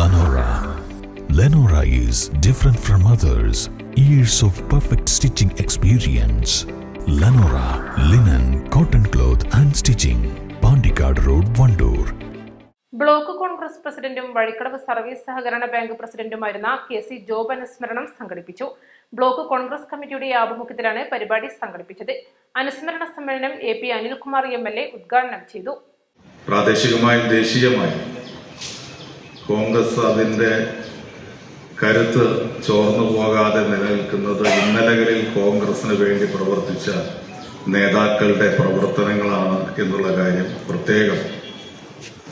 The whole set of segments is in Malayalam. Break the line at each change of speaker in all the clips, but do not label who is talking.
Lenora. Lenora is different from others. Years of perfect stitching experience. Lenora linen, cotton cloth and stitching. Pandikad Road, Vandoor.
Block Congress പ്രസിഡന്റും വഴിക്കടവ് സർവീസ് സഹകരണ ബാങ്ക് പ്രസിഡന്റുമായിരുന്ന കെ.സി. ജോബ് അനുസ്മരണം സംഘടിപ്പിച്ചു. ബ്ലോക്ക് കോൺഗ്രസ് കമ്മിറ്റിയുടെ ആഭിമുഖ്യത്തിലാണ് പരിപാടി സംഘടിപ്പിച്ചത്. അനുസ്മരണ സമ്മേളനം എ.പി. അനിൽകുമാർ എം.എൽ.എ. ഉദ്ഘാടനം ചെയ്തു.
പ്രാദേശികമായും ദേശീയമായും കോൺഗ്രസ് അതിന്റെ കരുത്ത് ചോർന്നു പോകാതെ നിലനിൽക്കുന്നത് ഇന്നലകളിൽ കോൺഗ്രസിന് വേണ്ടി പ്രവർത്തിച്ച നേതാക്കളുടെ പ്രവർത്തനങ്ങളാണ് എന്നുള്ള കാര്യം പ്രത്യേകം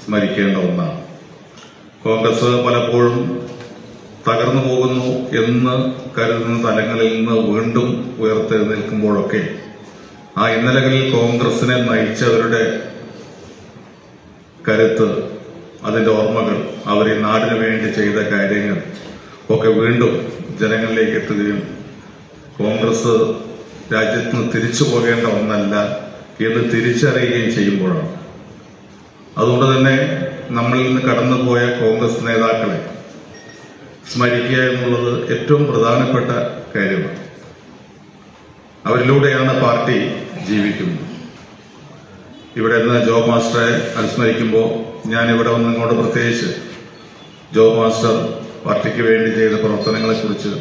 സ്മരിക്കേണ്ട ഒന്നാണ്. കോൺഗ്രസ് പലപ്പോഴും തകർന്നു പോകുന്നു എന്ന് കരുതുന്ന തലങ്ങളിൽ നിന്ന് വീണ്ടും ഉയർത്തെഴുന്നേൽക്കുമ്പോഴൊക്കെ ആ ഇന്നലകളിൽ കോൺഗ്രസിനെ നയിച്ചവരുടെ കരുത്ത്, അതിന്റെ ഓർമ്മകൾ, അവർ ഈ നാടിനു വേണ്ടി ചെയ്ത കാര്യങ്ങൾ ഒക്കെ വീണ്ടും ജനങ്ങളിലേക്ക് എത്തുകയും കോൺഗ്രസ് രാജ്യത്ത് നിന്ന് തിരിച്ചു പോകേണ്ട ഒന്നല്ല എന്ന് തിരിച്ചറിയുകയും ചെയ്യുമ്പോഴാണ്. അതുകൊണ്ട് തന്നെ നമ്മളിൽ നിന്ന് കടന്നുപോയ കോൺഗ്രസ് നേതാക്കളെ സ്മരിക്കുക എന്നുള്ളത് ഏറ്റവും പ്രധാനപ്പെട്ട കാര്യമാണ്. അവരിലൂടെയാണ് പാർട്ടി ജീവിക്കുന്നത്. ഇവിടെ നിന്ന് ജോബ് മാസ്റ്ററെ അനുസ്മരിക്കുമ്പോൾ ഞാൻ ഇവിടെ വന്ന് ഇങ്ങോട്ട് പ്രത്യേകിച്ച് ജോബ് മാസ്റ്റർ പാർട്ടിക്ക് വേണ്ടി ചെയ്ത പ്രവർത്തനങ്ങളെക്കുറിച്ച്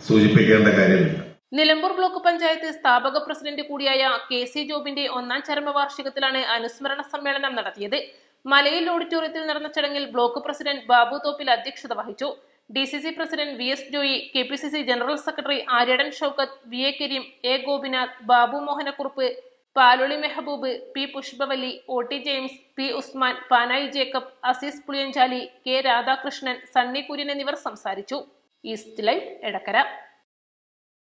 സൂചിപ്പിക്കേണ്ട കാര്യമില്ല.
നിലമ്പൂർ ബ്ലോക്ക് പഞ്ചായത്ത് സ്ഥാപക പ്രസിഡന്റ് കൂടിയായ കെ.സി. ജോബിന്റെ 1ാം ചരമവാർഷികത്തിലാണ് അനുസ്മരണ സമ്മേളനം നടത്തിയത്. മലയിൽ ഓഡിറ്റോറിയത്തിൽ നടന്ന ചടങ്ങിൽ ബ്ലോക്ക് പ്രസിഡന്റ് ബാബു തോപ്പിൽ അധ്യക്ഷത വഹിച്ചു. DCC president VS Joy, KPCC general secretary Aryadan Shoukath, VA Kareem, A Gopinath, Babu Mohanakurup, Paloli Mehaboob, P Pushpavalli, OT James, P Usman, Panayi Jacob, Azeez Puliyanchali, K Radhakrishnan, Sunny Kurian എന്നിവർ സംസാരിച്ചു. East live, Edakkara.